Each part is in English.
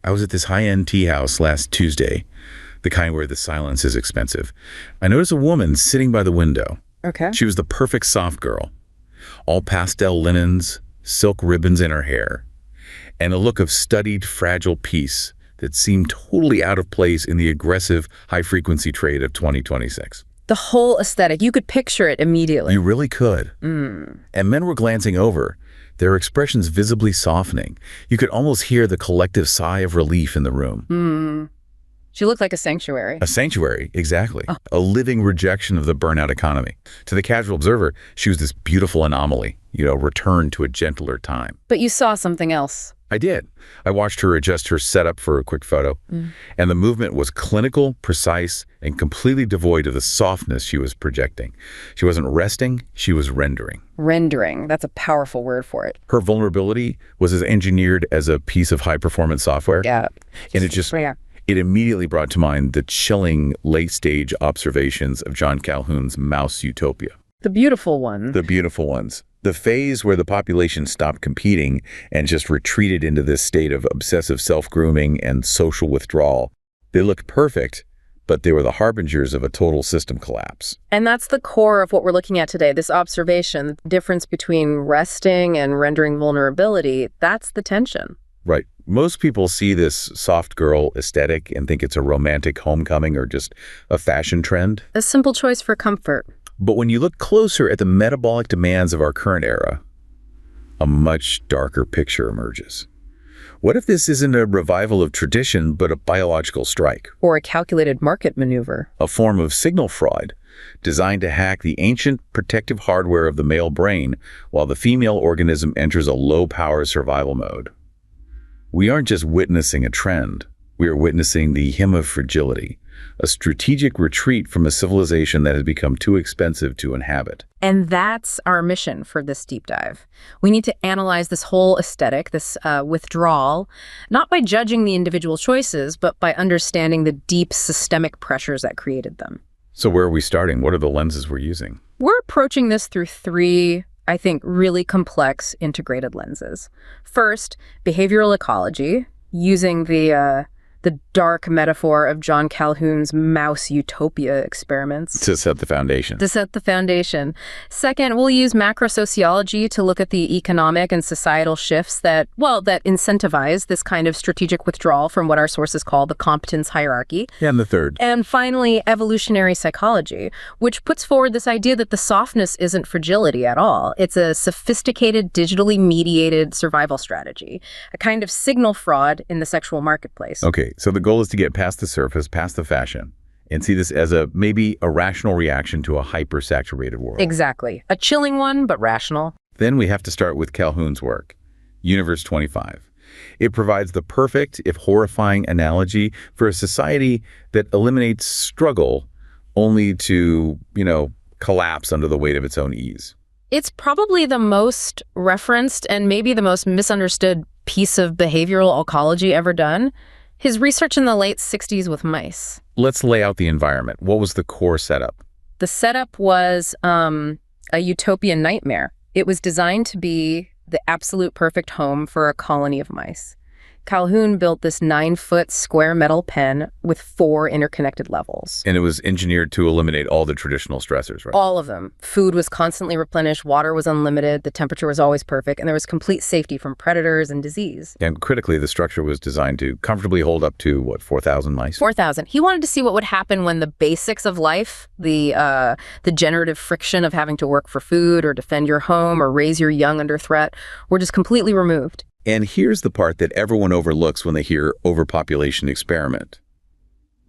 I was at this high-end tea house last Tuesday, the kind where the silence is expensive. I noticed a woman sitting by the window. Okay. She was the perfect soft girl. All pastel linens, silk ribbons in her hair, and a look of studied, fragile peace that seemed totally out of place in the aggressive, high-frequency trade of 2026. The whole aesthetic, you could picture it immediately. You really could. And men were glancing over, their expressions visibly softening. You could almost hear the collective sigh of relief in the room. She looked like a sanctuary. A sanctuary, exactly. A living rejection of the burnout economy. To the casual observer, she was this beautiful anomaly, returned to a gentler time. But you saw something else. I did. I watched her adjust her setup for a quick photo, and the movement was clinical, precise, and completely devoid of the softness she was projecting. She wasn't resting, she was rendering. Rendering, that's a powerful word for it. Her vulnerability was as engineered as a piece of high-performance software. Yeah. And it immediately brought to mind the chilling late-stage observations of John Calhoun's mouse utopia. The beautiful one. The beautiful ones. The phase where the population stopped competing and just retreated into this state of obsessive self-grooming and social withdrawal. They looked perfect, but they were the harbingers of a total system collapse. And that's the core of what we're looking at today, this observation, the difference between resting and rendering vulnerability. That's the tension. Right. Most people see this soft girl aesthetic and think it's a romantic homecoming or just a fashion trend. A simple choice for comfort. But when you look closer at the metabolic demands of our current era, a much darker picture emerges. What if this isn't a revival of tradition, but a biological strike? Or a calculated market maneuver. A form of signal fraud designed to hack the ancient protective hardware of the male brain while the female organism enters a low-power survival mode. We aren't just witnessing a trend, we are witnessing the hymn of fragility, a strategic retreat from a civilization that has become too expensive to inhabit. And that's our mission for this deep dive. We need to analyze this whole aesthetic, this withdrawal, not by judging the individual choices, but by understanding the deep systemic pressures that created them. So where are we starting? What are the lenses we're using? We're approaching this through three, I think, really complex integrated lenses. First, behavioral ecology, using the dark metaphor of John Calhoun's mouse utopia experiments. To set the foundation. Second, we'll use macrosociology to look at the economic and societal shifts that incentivize this kind of strategic withdrawal from what our sources call the competence hierarchy. And the third. And finally, evolutionary psychology, which puts forward this idea that the softness isn't fragility at all. It's a sophisticated, digitally mediated survival strategy, a kind of signal fraud in the sexual marketplace. Okay. So the goal is to get past the surface, past the fashion, and see this as maybe a rational reaction to a hyper-saturated world. Exactly. A chilling one, but rational. Then we have to start with Calhoun's work, Universe 25. It provides the perfect, if horrifying, analogy for a society that eliminates struggle only to, collapse under the weight of its own ease. It's probably the most referenced and maybe the most misunderstood piece of behavioral ecology ever done. His research in the late 60s with mice. Let's lay out the environment. What was the core setup? The setup was a utopian nightmare. It was designed to be the absolute perfect home for a colony of mice. Calhoun built this 9-foot square metal pen with 4 interconnected levels. And it was engineered to eliminate all the traditional stressors, right? All of them. Food was constantly replenished, water was unlimited, the temperature was always perfect, and there was complete safety from predators and disease. And critically, the structure was designed to comfortably hold up to, 4,000 mice? 4,000. He wanted to see what would happen when the basics of life, the generative friction of having to work for food or defend your home or raise your young under threat, were just completely removed. And here's the part that everyone overlooks when they hear overpopulation experiment.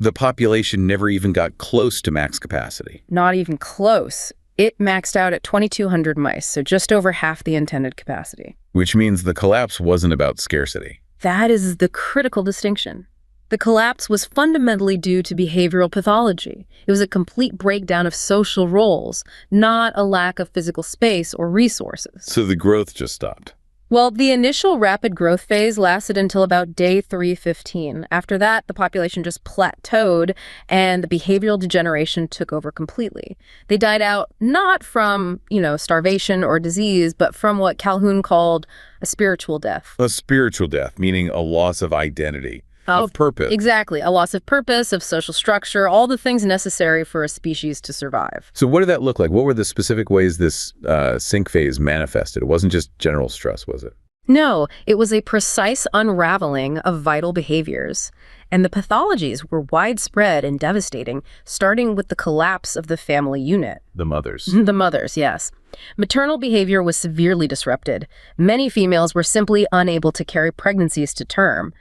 The population never even got close to max capacity. Not even close. It maxed out at 2,200 mice, so just over half the intended capacity. Which means the collapse wasn't about scarcity. That is the critical distinction. The collapse was fundamentally due to behavioral pathology. It was a complete breakdown of social roles, not a lack of physical space or resources. So the growth just stopped. Well, the initial rapid growth phase lasted until about day 315. After that, the population just plateaued and the behavioral degeneration took over completely. They died out not from, starvation or disease, but from what Calhoun called a spiritual death. A spiritual death, meaning a loss of identity, of purpose. Exactly. A loss of purpose, of social structure, all the things necessary for a species to survive. So what did that look like? What were the specific ways this sink phase manifested? It wasn't just general stress, was it? No, it was a precise unraveling of vital behaviors. And the pathologies were widespread and devastating, starting with the collapse of the family unit. The mothers. The mothers, yes. Maternal behavior was severely disrupted. Many females were simply unable to carry pregnancies to term.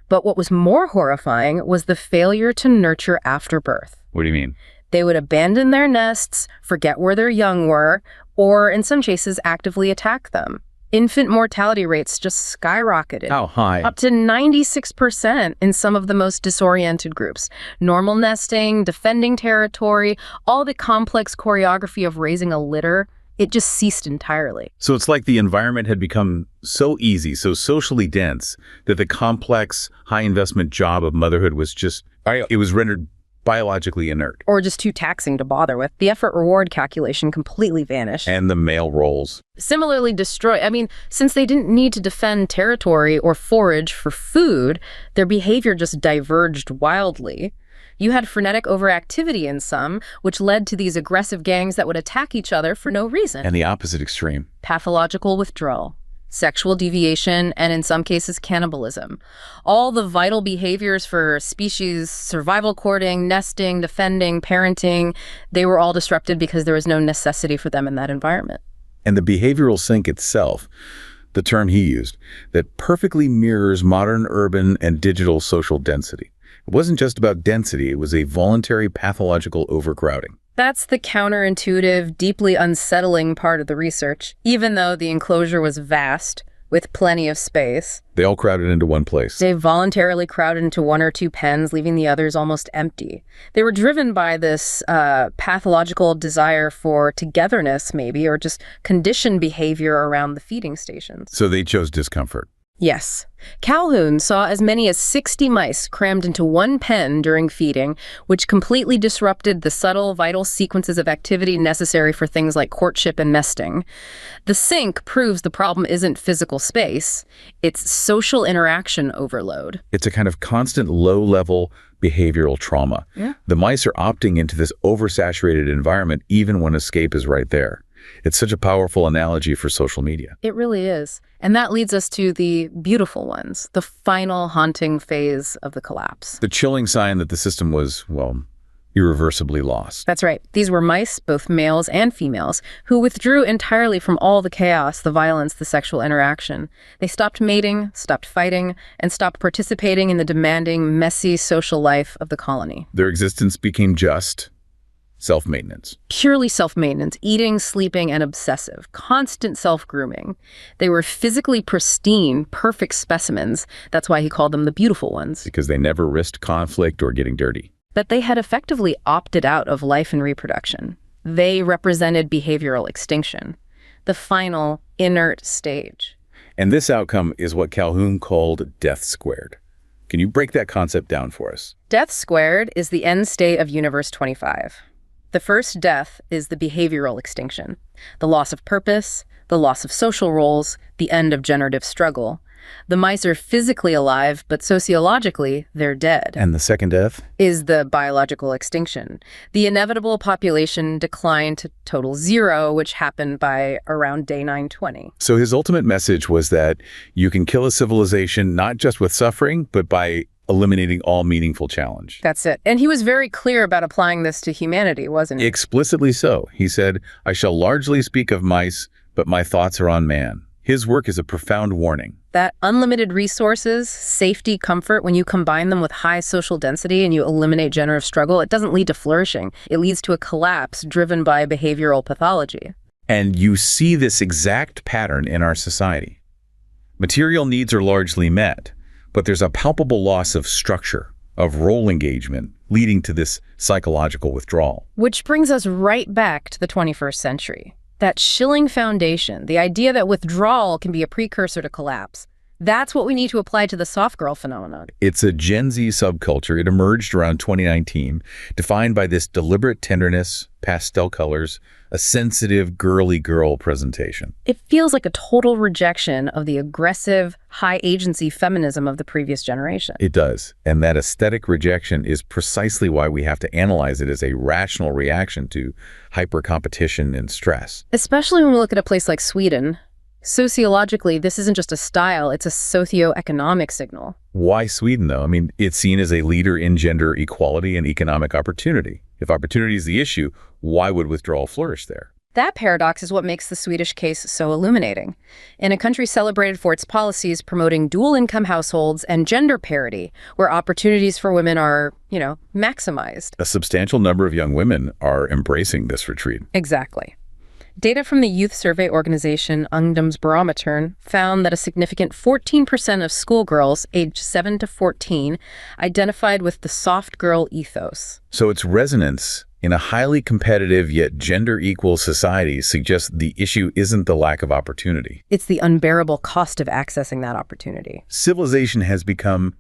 But what was more horrifying was the failure to nurture after birth. What do you mean? They would abandon their nests, forget where their young were, or in some cases actively attack them. Infant mortality rates just skyrocketed. How high? Up to 96% in some of the most disoriented groups. Normal nesting, defending territory, all the complex choreography of raising a litter, it just ceased entirely. So it's like the environment had become so easy, so socially dense, that the complex, high-investment job of motherhood was it was rendered biologically inert. Or just too taxing to bother with. The effort-reward calculation completely vanished. And the male roles. Similarly destroyed. Since they didn't need to defend territory or forage for food, their behavior just diverged wildly. You had frenetic overactivity in some, which led to these aggressive gangs that would attack each other for no reason. And the opposite extreme. Pathological withdrawal, sexual deviation, and in some cases, cannibalism. All the vital behaviors for species survival, courting, nesting, defending, parenting, they were all disrupted because there was no necessity for them in that environment. And the behavioral sink itself, the term he used, that perfectly mirrors modern urban and digital social density. It wasn't just about density, it was a voluntary pathological overcrowding. That's the counterintuitive, deeply unsettling part of the research. Even though the enclosure was vast, with plenty of space, they all crowded into one place. They voluntarily crowded into one or two pens, leaving the others almost empty. They were driven by this pathological desire for togetherness, maybe, or just conditioned behavior around the feeding stations. So they chose discomfort. Yes. Calhoun saw as many as 60 mice crammed into one pen during feeding, which completely disrupted the subtle, vital sequences of activity necessary for things like courtship and nesting. The sink proves the problem isn't physical space, it's social interaction overload. It's a kind of constant low-level behavioral trauma. Yeah. The mice are opting into this oversaturated environment even when escape is right there. It's such a powerful analogy for social media. It really is. And that leads us to the beautiful ones, the final haunting phase of the collapse. The chilling sign that the system was, irreversibly lost. That's right. These were mice, both males and females, who withdrew entirely from all the chaos, the violence, the sexual interaction. They stopped mating, stopped fighting, and stopped participating in the demanding, messy social life of the colony. Their existence became just self-maintenance. Purely self-maintenance, eating, sleeping, and obsessive, constant self-grooming. They were physically pristine, perfect specimens. That's why he called them the beautiful ones. Because they never risked conflict or getting dirty. But they had effectively opted out of life and reproduction. They represented behavioral extinction, the final inert stage. And this outcome is what Calhoun called death squared. Can you break that concept down for us? Death squared is the end state of Universe 25. The first death is the behavioral extinction, the loss of purpose, the loss of social roles, the end of generative struggle. The mice are physically alive, but sociologically, they're dead. And the second death? Is the biological extinction. The inevitable population decline to total zero, which happened by around day 920. So his ultimate message was that you can kill a civilization not just with suffering, but by eliminating all meaningful challenge. That's it. And he was very clear about applying this to humanity, wasn't he? Explicitly so. He said, "I shall largely speak of mice, but my thoughts are on man." His work is a profound warning. That unlimited resources, safety, comfort, when you combine them with high social density and you eliminate generative struggle, it doesn't lead to flourishing. It leads to a collapse driven by behavioral pathology. And you see this exact pattern in our society. Material needs are largely met, but there's a palpable loss of structure, of role engagement, leading to this psychological withdrawal. Which brings us right back to the 21st century. That chilling foundation, the idea that withdrawal can be a precursor to collapse, that's what we need to apply to the soft girl phenomenon. It's a Gen Z subculture. It emerged around 2019, defined by this deliberate tenderness, pastel colors, a sensitive, girly girl presentation. It feels like a total rejection of the aggressive, high-agency feminism of the previous generation. It does. And that aesthetic rejection is precisely why we have to analyze it as a rational reaction to hyper-competition and stress. Especially when we look at a place like Sweden. Sociologically, this isn't just a style, it's a socio-economic signal. Why Sweden, though? I mean, it's seen as a leader in gender equality and economic opportunity. If opportunity is the issue, why would withdrawal flourish there? That paradox is what makes the Swedish case so illuminating. In a country celebrated for its policies promoting dual-income households and gender parity, where opportunities for women are, maximized. A substantial number of young women are embracing this retreat. Exactly. Data from the youth survey organization Ungdomsbarometern found that a significant 14% of schoolgirls aged 7 to 14 identified with the soft girl ethos. So its resonance in a highly competitive yet gender-equal society suggests the issue isn't the lack of opportunity. It's the unbearable cost of accessing that opportunity. Civilization has become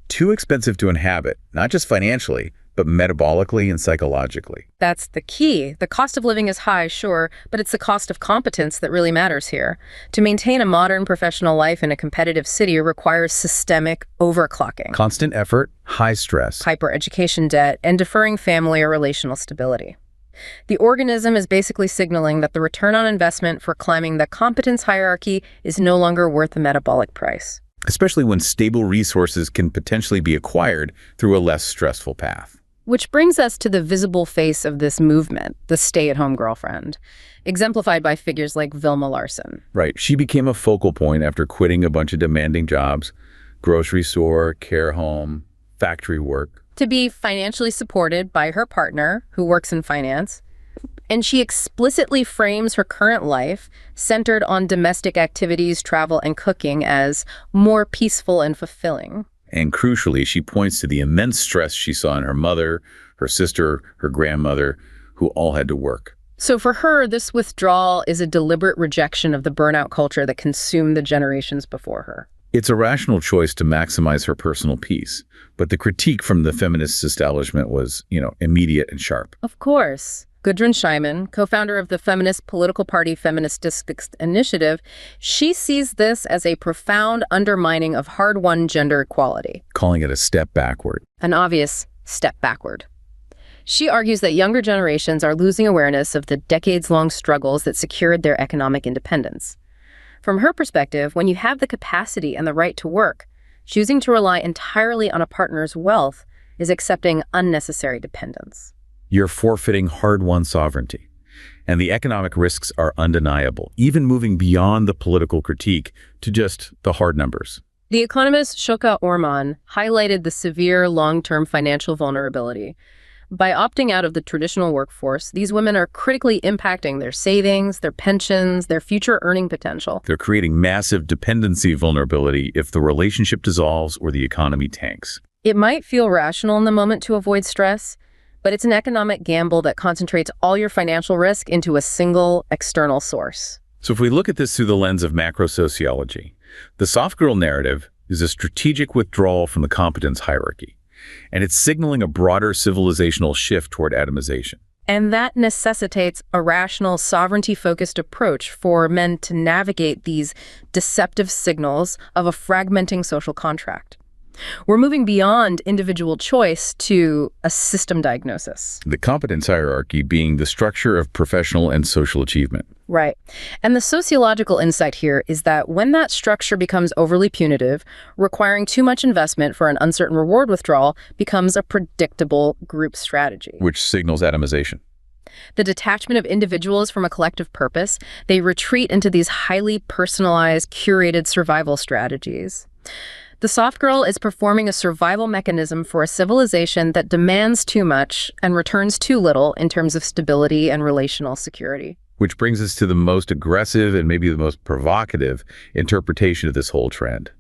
too expensive to inhabit, not just financially, but metabolically and psychologically. That's the key. The cost of living is high, sure, but it's the cost of competence that really matters here. To maintain a modern professional life in a competitive city requires systemic overclocking. Constant effort, high stress, hyper-education debt, and deferring family or relational stability. The organism is basically signaling that the return on investment for climbing the competence hierarchy is no longer worth the metabolic price. Especially when stable resources can potentially be acquired through a less stressful path. Which brings us to the visible face of this movement, the stay-at-home girlfriend, exemplified by figures like Vilma Larsson. Right. She became a focal point after quitting a bunch of demanding jobs, grocery store, care home, factory work. To be financially supported by her partner, who works in finance. And she explicitly frames her current life, centered on domestic activities, travel, and cooking, as more peaceful and fulfilling. And crucially, she points to the immense stress she saw in her mother, her sister, her grandmother, who all had to work. So for her, this withdrawal is a deliberate rejection of the burnout culture that consumed the generations before her. It's a rational choice to maximize her personal peace, but the critique from the feminist establishment was, immediate and sharp. Of course. Gudrun Scheiman, co-founder of the feminist political party Feminist Districts Initiative, she sees this as a profound undermining of hard-won gender equality. Calling it a step backward. An obvious step backward. She argues that younger generations are losing awareness of the decades-long struggles that secured their economic independence. From her perspective, when you have the capacity and the right to work, choosing to rely entirely on a partner's wealth is accepting unnecessary dependence. You're forfeiting hard-won sovereignty. And the economic risks are undeniable, even moving beyond the political critique to just the hard numbers. The economist Shoka Orman highlighted the severe long-term financial vulnerability. By opting out of the traditional workforce, these women are critically impacting their savings, their pensions, their future earning potential. They're creating massive dependency vulnerability if the relationship dissolves or the economy tanks. It might feel rational in the moment to avoid stress, but it's an economic gamble that concentrates all your financial risk into a single external source. So if we look at this through the lens of macro-sociology, the soft girl narrative is a strategic withdrawal from the competence hierarchy, and it's signaling a broader civilizational shift toward atomization. And that necessitates a rational, sovereignty-focused approach for men to navigate these deceptive signals of a fragmenting social contract. We're moving beyond individual choice to a system diagnosis. The competence hierarchy being the structure of professional and social achievement. Right. And the sociological insight here is that when that structure becomes overly punitive, requiring too much investment for an uncertain reward withdrawal becomes a predictable group strategy. Which signals atomization. The detachment of individuals from a collective purpose, they retreat into these highly personalized, curated survival strategies. The soft girl is performing a survival mechanism for a civilization that demands too much and returns too little in terms of stability and relational security. Which brings us to the most aggressive and maybe the most provocative interpretation of this whole trend.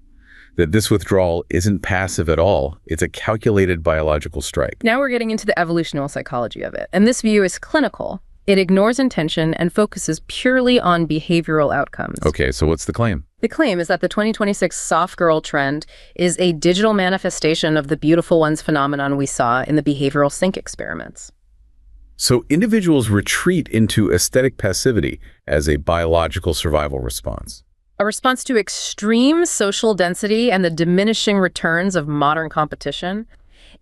That this withdrawal isn't passive at all. It's a calculated biological strike. Now we're getting into the evolutional psychology of it. And this view is clinical. It ignores intention and focuses purely on behavioral outcomes. Okay, so what's the claim? The claim is that the 2026 soft girl trend is a digital manifestation of the beautiful ones phenomenon we saw in the behavioral sync experiments. So individuals retreat into aesthetic passivity as a biological survival response. A response to extreme social density and the diminishing returns of modern competition.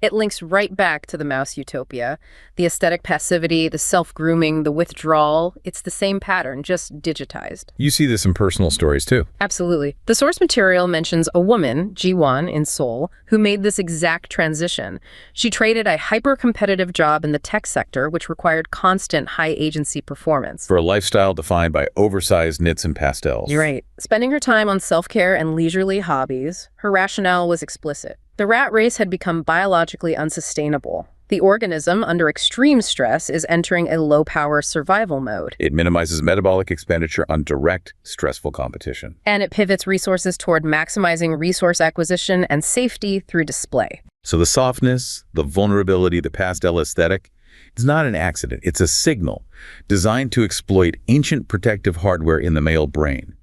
It links right back to the mouse utopia. The aesthetic passivity, the self-grooming, the withdrawal, it's the same pattern, just digitized. You see this in personal stories too. Absolutely. The source material mentions a woman, Ji-won, in Seoul, who made this exact transition. She traded a hyper-competitive job in the tech sector, which required constant high-agency performance. For a lifestyle defined by oversized knits and pastels. You're right. Spending her time on self-care and leisurely hobbies, her rationale was explicit. The rat race had become biologically unsustainable. The organism, under extreme stress, is entering a low-power survival mode. It minimizes metabolic expenditure on direct, stressful competition. And it pivots resources toward maximizing resource acquisition and safety through display. So the softness, the vulnerability, the pastel aesthetic, it's not an accident. It's a signal designed to exploit ancient protective hardware in the male brain.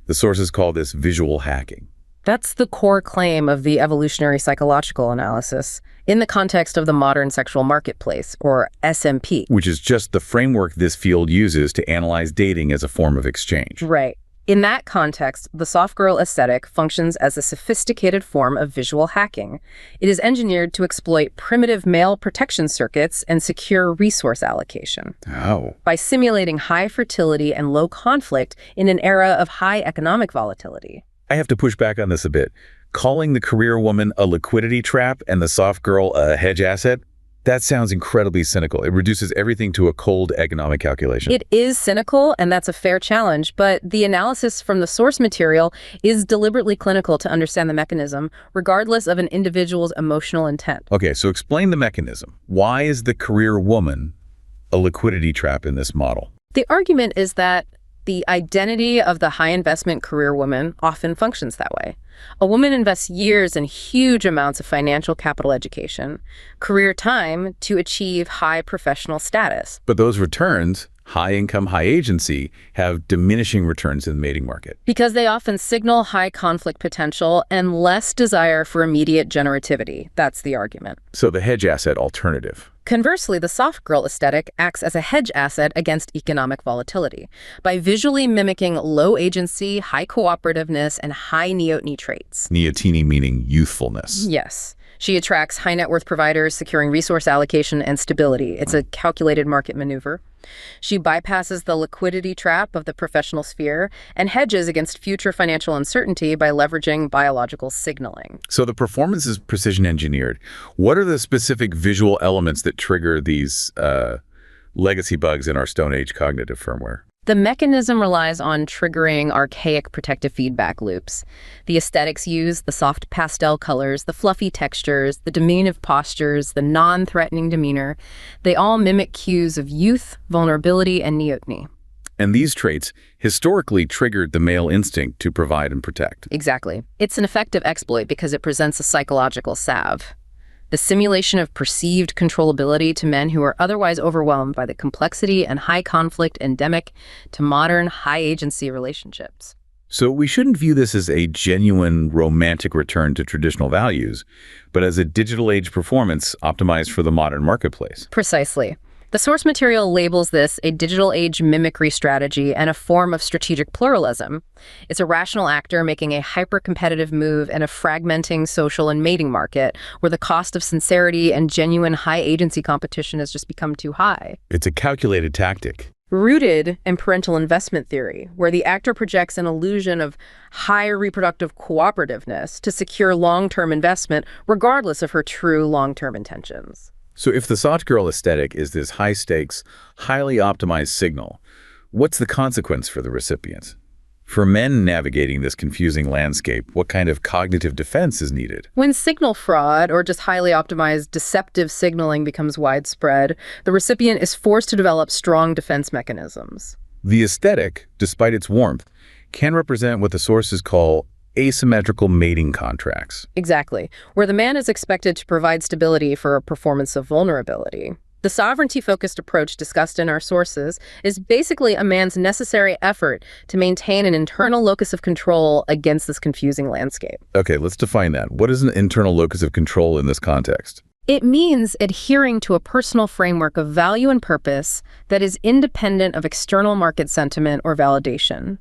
The sources call this visual hacking. That's the core claim of the evolutionary psychological analysis in the context of the modern sexual marketplace, or SMP. Which is just the framework this field uses to analyze dating as a form of exchange. Right. In that context, the soft girl aesthetic functions as a sophisticated form of visual hacking. It is engineered to exploit primitive male protection circuits and secure resource allocation. Oh. By simulating high fertility and low conflict in an era of high economic volatility. I have to push back on this a bit. Calling the career woman a liquidity trap and the soft girl a hedge asset, that sounds incredibly cynical. It reduces everything to a cold economic calculation. It is cynical, and that's a fair challenge, but the analysis from the source material is deliberately clinical to understand the mechanism, regardless of an individual's emotional intent. Okay, so explain the mechanism. Why is the career woman a liquidity trap in this model? The argument is that the identity of the high-investment career woman often functions that way. A woman invests years and huge amounts of financial capital education, career time to achieve high professional status. But those returns, high income, high agency, have diminishing returns in the mating market. Because they often signal high conflict potential and less desire for immediate generativity. That's the argument. So the hedge asset alternative. Conversely, the soft girl aesthetic acts as a hedge asset against economic volatility by visually mimicking low agency, high cooperativeness, and high neoteny traits. Neoteny meaning youthfulness. Yes. She attracts high net worth providers, securing resource allocation and stability. It's a calculated market maneuver. She bypasses the liquidity trap of the professional sphere and hedges against future financial uncertainty by leveraging biological signaling. So the performance is precision engineered. What are the specific visual elements that trigger these legacy bugs in our Stone Age cognitive firmware? The mechanism relies on triggering archaic protective feedback loops. The aesthetics use the soft pastel colors, the fluffy textures, the diminutive postures, the non-threatening demeanor. They all mimic cues of youth, vulnerability, and neoteny. And these traits historically triggered the male instinct to provide and protect. Exactly. It's an effective exploit because it presents a psychological salve. The simulation of perceived controllability to men who are otherwise overwhelmed by the complexity and high conflict endemic to modern high-agency relationships. So we shouldn't view this as a genuine romantic return to traditional values, but as a digital age performance optimized for the modern marketplace. Precisely. The source material labels this a digital age mimicry strategy and a form of strategic pluralism. It's a rational actor making a hyper-competitive move in a fragmenting social and mating market where the cost of sincerity and genuine high-agency competition has just become too high. It's a calculated tactic. Rooted in parental investment theory, where the actor projects an illusion of high reproductive cooperativeness to secure long-term investment regardless of her true long-term intentions. So if the soft girl aesthetic is this high-stakes, highly optimized signal, what's the consequence for the recipient? For men navigating this confusing landscape, what kind of cognitive defense is needed? When signal fraud or just highly optimized deceptive signaling becomes widespread, the recipient is forced to develop strong defense mechanisms. The aesthetic, despite its warmth, can represent what the sources call asymmetrical mating contracts. Exactly, where the man is expected to provide stability for a performance of vulnerability. The sovereignty-focused approach discussed in our sources is basically a man's necessary effort to maintain an internal locus of control against this confusing landscape. Okay, let's define that. What is an internal locus of control in this context? It means adhering to a personal framework of value and purpose that is independent of external market sentiment or validation.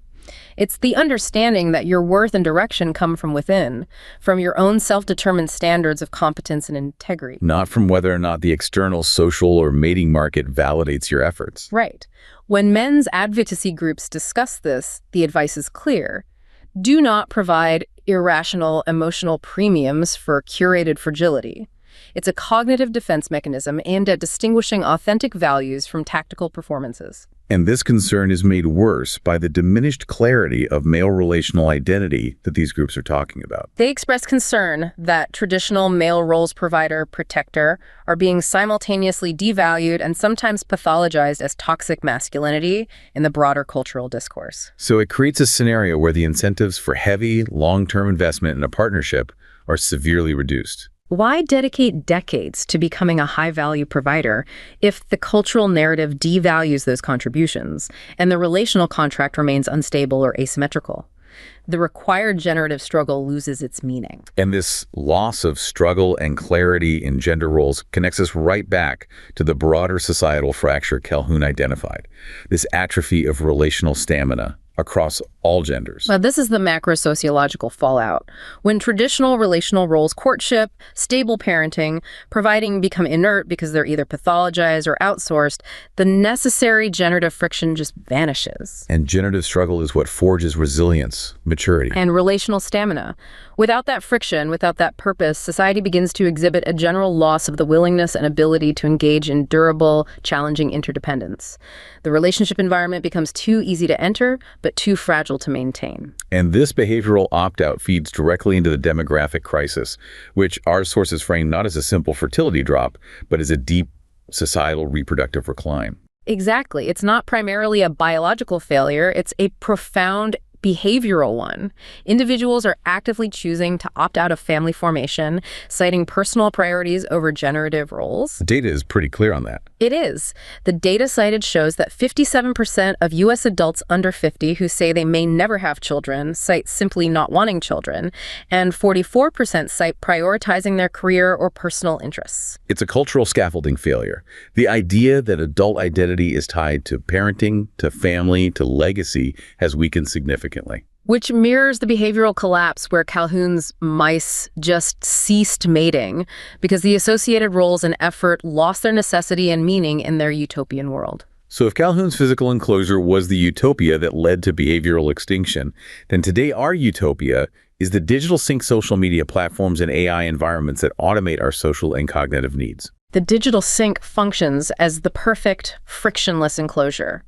It's the understanding that your worth and direction come from within, from your own self-determined standards of competence and integrity. Not from whether or not the external social or mating market validates your efforts. Right. When men's advocacy groups discuss this, the advice is clear. Do not provide irrational emotional premiums for curated fragility. It's a cognitive defense mechanism aimed at distinguishing authentic values from tactical performances. And this concern is made worse by the diminished clarity of male relational identity that these groups are talking about. They express concern that traditional male roles provider, protector are being simultaneously devalued and sometimes pathologized as toxic masculinity in the broader cultural discourse. So it creates a scenario where the incentives for heavy, long-term investment in a partnership are severely reduced. Why dedicate decades to becoming a high-value provider if the cultural narrative devalues those contributions and the relational contract remains unstable or asymmetrical? The required generative struggle loses its meaning. And this loss of struggle and clarity in gender roles connects us right back to the broader societal fracture Calhoun identified, this atrophy of relational stamina across all genders. Now, this is the macro-sociological fallout. When traditional relational roles, courtship, stable parenting, providing become inert because they're either pathologized or outsourced, the necessary generative friction just vanishes. And generative struggle is what forges resilience, maturity. And relational stamina. Without that friction, without that purpose, society begins to exhibit a general loss of the willingness and ability to engage in durable, challenging interdependence. The relationship environment becomes too easy to enter, but too fragile to maintain. And this behavioral opt-out feeds directly into the demographic crisis, which our sources frame not as a simple fertility drop, but as a deep societal reproductive decline. Exactly. It's not primarily a biological failure. It's a profound behavioral one. Individuals are actively choosing to opt out of family formation, citing personal priorities over generative roles. The data is pretty clear on that. It is. The data cited shows that 57% of U.S. adults under 50 who say they may never have children cite simply not wanting children, and 44% cite prioritizing their career or personal interests. It's a cultural scaffolding failure. The idea that adult identity is tied to parenting, to family, to legacy has weakened significantly. Which mirrors the behavioral collapse where Calhoun's mice just ceased mating because the associated roles and effort lost their necessity and meaning in their utopian world. So if Calhoun's physical enclosure was the utopia that led to behavioral extinction, then today our utopia is the digital sync social media platforms and AI environments that automate our social and cognitive needs. The digital sync functions as the perfect, frictionless enclosure.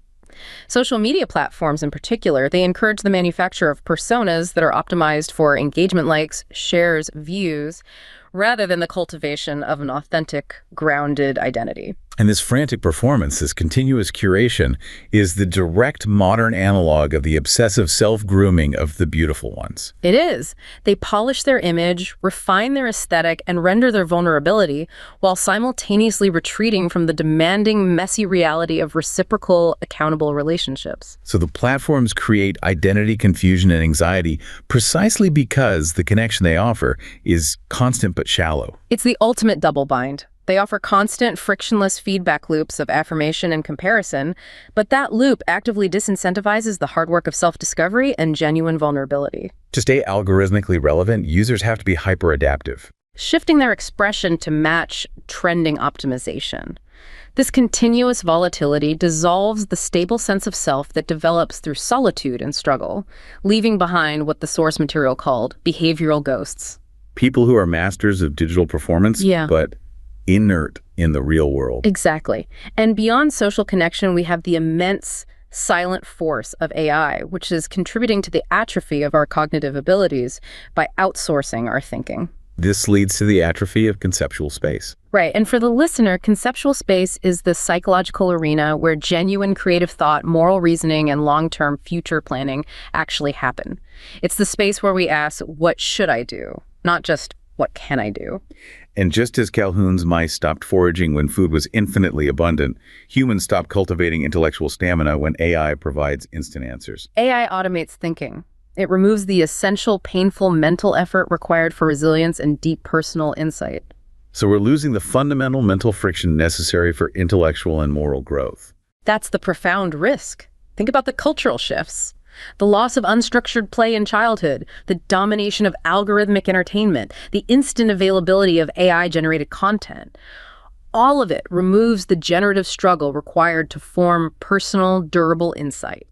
Social media platforms in particular, they encourage the manufacture of personas that are optimized for engagement likes, shares, views, rather than the cultivation of an authentic, grounded identity. And this frantic performance, this continuous curation, is the direct modern analog of the obsessive self-grooming of the beautiful ones. It is. They polish their image, refine their aesthetic, and render their vulnerability while simultaneously retreating from the demanding, messy reality of reciprocal, accountable relationships. So the platforms create identity confusion and anxiety precisely because the connection they offer is constant but shallow. It's the ultimate double bind. They offer constant, frictionless feedback loops of affirmation and comparison, but that loop actively disincentivizes the hard work of self-discovery and genuine vulnerability. To stay algorithmically relevant, users have to be hyper-adaptive, shifting their expression to match trending optimization. This continuous volatility dissolves the stable sense of self that develops through solitude and struggle, leaving behind what the source material called behavioral ghosts. People who are masters of digital performance, but inert in the real world. Exactly. And beyond social connection, we have the immense silent force of AI, which is contributing to the atrophy of our cognitive abilities by outsourcing our thinking. This leads to the atrophy of conceptual space. Right. And for the listener, conceptual space is the psychological arena where genuine creative thought, moral reasoning, and long-term future planning actually happen. It's the space where we ask, what should I do? Not just, what can I do? And just as Calhoun's mice stopped foraging when food was infinitely abundant, humans stopped cultivating intellectual stamina when AI provides instant answers. AI automates thinking. It removes the essential, painful mental effort required for resilience and deep personal insight. So we're losing the fundamental mental friction necessary for intellectual and moral growth. That's the profound risk. Think about the cultural shifts. The loss of unstructured play in childhood, the domination of algorithmic entertainment, the instant availability of AI-generated content. All of it removes the generative struggle required to form personal, durable insight.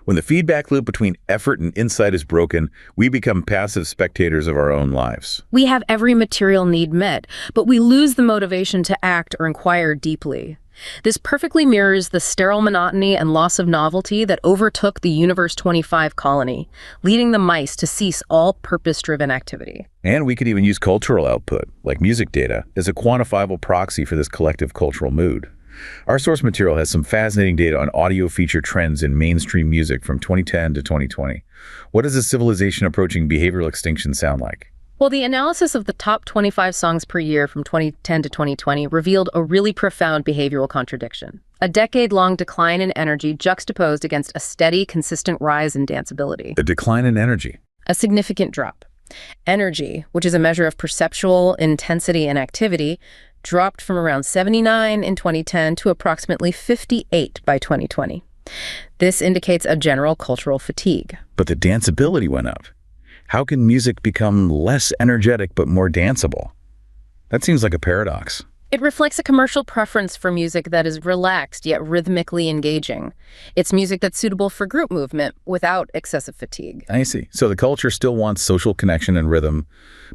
When the feedback loop between effort and insight is broken, we become passive spectators of our own lives. We have every material need met, but we lose the motivation to act or inquire deeply. This perfectly mirrors the sterile monotony and loss of novelty that overtook the Universe 25 colony, leading the mice to cease all purpose-driven activity. And we could even use cultural output, like music data, as a quantifiable proxy for this collective cultural mood. Our source material has some fascinating data on audio feature trends in mainstream music from 2010 to 2020. What does a civilization approaching behavioral extinction sound like? Well, the analysis of the top 25 songs per year from 2010 to 2020 revealed a really profound behavioral contradiction. A decade-long decline in energy juxtaposed against a steady, consistent rise in danceability. A decline in energy. A significant drop. Energy, which is a measure of perceptual intensity and activity, dropped from around 79 in 2010 to approximately 58 by 2020. This indicates a general cultural fatigue. But the danceability went up. How can music become less energetic but more danceable? That seems like a paradox. It reflects a commercial preference for music that is relaxed yet rhythmically engaging. It's music that's suitable for group movement without excessive fatigue. I see. So the culture still wants social connection and rhythm,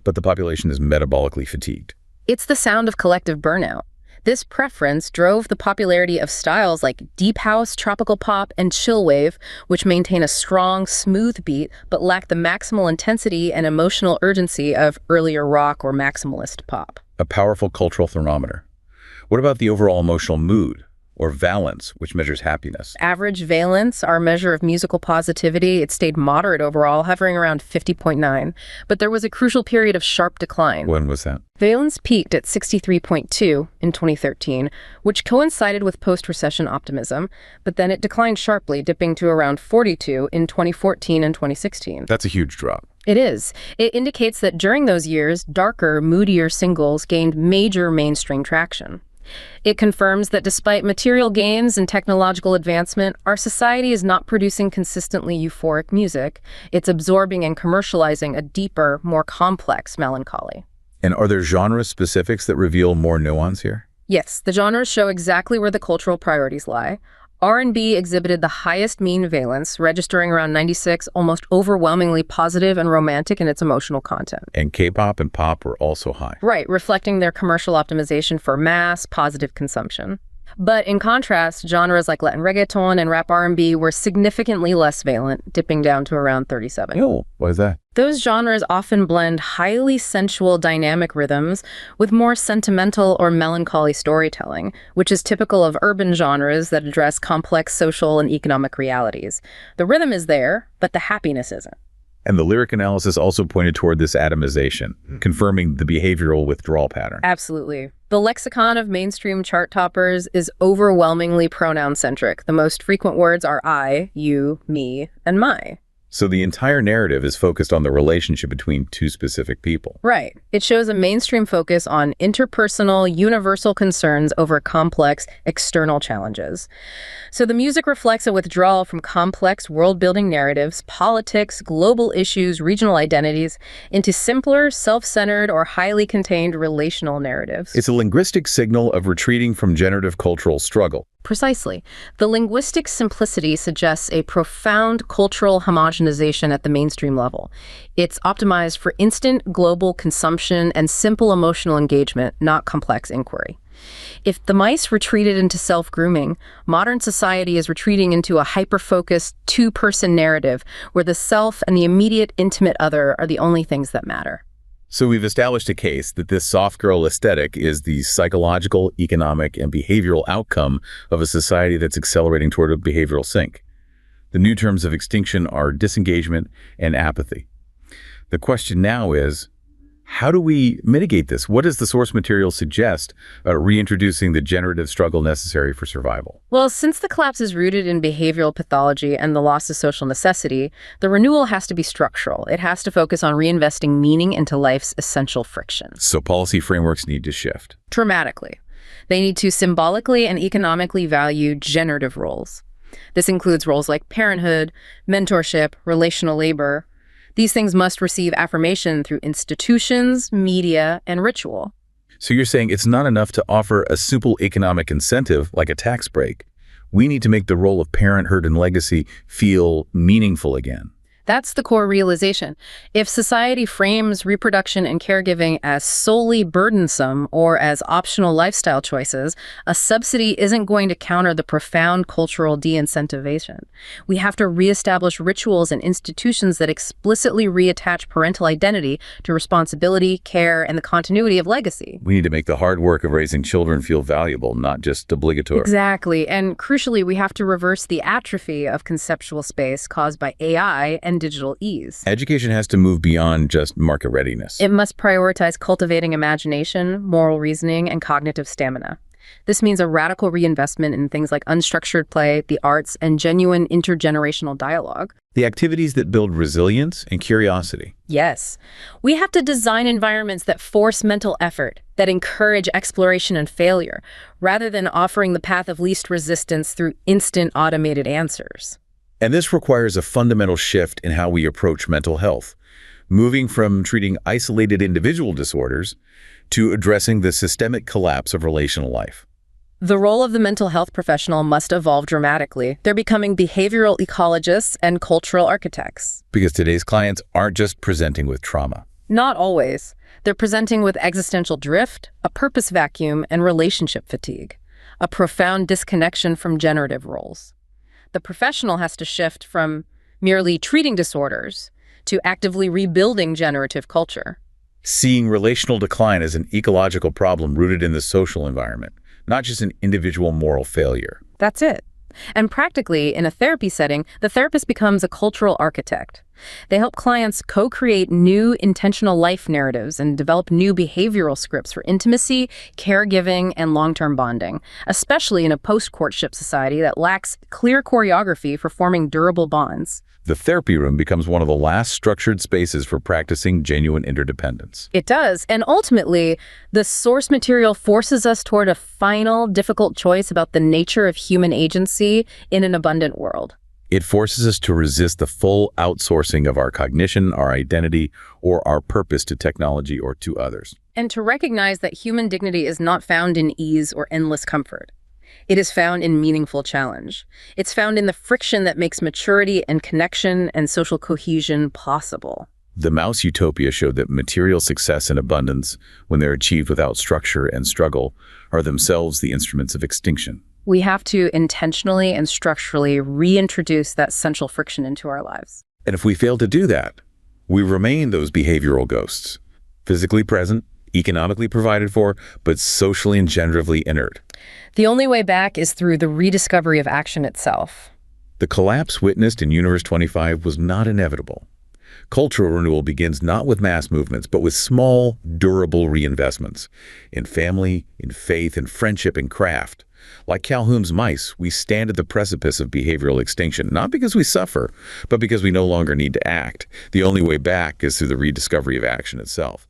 but the population is metabolically fatigued. It's the sound of collective burnout. This preference drove the popularity of styles like deep house, tropical pop, and chill wave, which maintain a strong, smooth beat but lack the maximal intensity and emotional urgency of earlier rock or maximalist pop. A powerful cultural thermometer. What about the overall emotional mood, or valence, which measures happiness? Average valence, our measure of musical positivity, it stayed moderate overall, hovering around 50.9. But there was a crucial period of sharp decline. When was that? Valence peaked at 63.2 in 2013, which coincided with post-recession optimism, but then it declined sharply, dipping to around 42 in 2014 and 2016. That's a huge drop. It is. It indicates that during those years, darker, moodier singles gained major mainstream traction. It confirms that despite material gains and technological advancement, our society is not producing consistently euphoric music. It's absorbing and commercializing a deeper, more complex melancholy. And are there genre specifics that reveal more nuance here? Yes, the genres show exactly where the cultural priorities lie. R&B exhibited the highest mean valence, registering around 96, almost overwhelmingly positive and romantic in its emotional content. And K-pop and pop were also high. Right, reflecting their commercial optimization for mass, positive consumption. But in contrast, genres like Latin reggaeton and rap R&B were significantly less valent, dipping down to around 37. Oh, why is that? Those genres often blend highly sensual dynamic rhythms with more sentimental or melancholy storytelling, which is typical of urban genres that address complex social and economic realities. The rhythm is there, but the happiness isn't. And the lyric analysis also pointed toward this atomization, confirming the behavioral withdrawal pattern. Absolutely. The lexicon of mainstream chart toppers is overwhelmingly pronoun-centric. The most frequent words are I, you, me, and my. So the entire narrative is focused on the relationship between two specific people. Right. It shows a mainstream focus on interpersonal, universal concerns over complex, external challenges. So the music reflects a withdrawal from complex world-building narratives, politics, global issues, regional identities, into simpler, self-centered, or highly contained relational narratives. It's a linguistic signal of retreating from generative cultural struggle. Precisely. The linguistic simplicity suggests a profound cultural homogenization at the mainstream level. It's optimized for instant global consumption and simple emotional engagement, not complex inquiry. If the mice retreated into self-grooming, modern society is retreating into a hyper-focused, two-person narrative where the self and the immediate intimate other are the only things that matter. So we've established a case that this soft girl aesthetic is the psychological, economic, and behavioral outcome of a society that's accelerating toward a behavioral sink. The new terms of extinction are disengagement and apathy. The question now is, How do we mitigate this? What does the source material suggest about reintroducing the generative struggle necessary for survival? Well, since the collapse is rooted in behavioral pathology and the loss of social necessity, the renewal has to be structural. It has to focus on reinvesting meaning into life's essential frictions. So policy frameworks need to shift. Dramatically. They need to symbolically and economically value generative roles. This includes roles like parenthood, mentorship, relational labor. These things must receive affirmation through institutions, media, and ritual. So you're saying it's not enough to offer a simple economic incentive like a tax break. We need to make the role of parenthood and legacy feel meaningful again. That's the core realization. If society frames reproduction and caregiving as solely burdensome or as optional lifestyle choices, a subsidy isn't going to counter the profound cultural de-incentivation. We have to reestablish rituals and institutions that explicitly reattach parental identity to responsibility, care, and the continuity of legacy. We need to make the hard work of raising children feel valuable, not just obligatory. Exactly. And crucially, we have to reverse the atrophy of conceptual space caused by AI and digital ease. Education has to move beyond just market readiness. It must prioritize cultivating imagination, moral reasoning, and cognitive stamina. This means a radical reinvestment in things like unstructured play, the arts, and genuine intergenerational dialogue. The activities that build resilience and curiosity. Yes. We have to design environments that force mental effort, that encourage exploration and failure, rather than offering the path of least resistance through instant automated answers. And this requires a fundamental shift in how we approach mental health, moving from treating isolated individual disorders to addressing the systemic collapse of relational life. The role of the mental health professional must evolve dramatically. They're becoming behavioral ecologists and cultural architects. Because today's clients aren't just presenting with trauma. Not always. They're presenting with existential drift, a purpose vacuum, and relationship fatigue, a profound disconnection from generative roles. The professional has to shift from merely treating disorders to actively rebuilding generative culture. Seeing relational decline as an ecological problem rooted in the social environment, not just an individual moral failure. That's it. And practically, in a therapy setting, the therapist becomes a cultural architect. They help clients co-create new intentional life narratives and develop new behavioral scripts for intimacy, caregiving, and long-term bonding, especially in a post-courtship society that lacks clear choreography for forming durable bonds. The therapy room becomes one of the last structured spaces for practicing genuine interdependence. It does, and ultimately, the source material forces us toward a final, difficult choice about the nature of human agency in an abundant world. It forces us to resist the full outsourcing of our cognition, our identity, or our purpose to technology or to others. And to recognize that human dignity is not found in ease or endless comfort. It is found in meaningful challenge. It's found in the friction that makes maturity and connection and social cohesion possible. The mouse utopia showed that material success and abundance, when they're achieved without structure and struggle, are themselves the instruments of extinction. We have to intentionally and structurally reintroduce that central friction into our lives. And if we fail to do that, we remain those behavioral ghosts, physically present, economically provided for, but socially and generatively inert. The only way back is through the rediscovery of action itself. The collapse witnessed in Universe 25 was not inevitable. Cultural renewal begins not with mass movements, but with small, durable reinvestments in family, in faith, in friendship, and craft. Like Calhoun's mice, we stand at the precipice of behavioral extinction, not because we suffer, but because we no longer need to act. The only way back is through the rediscovery of action itself.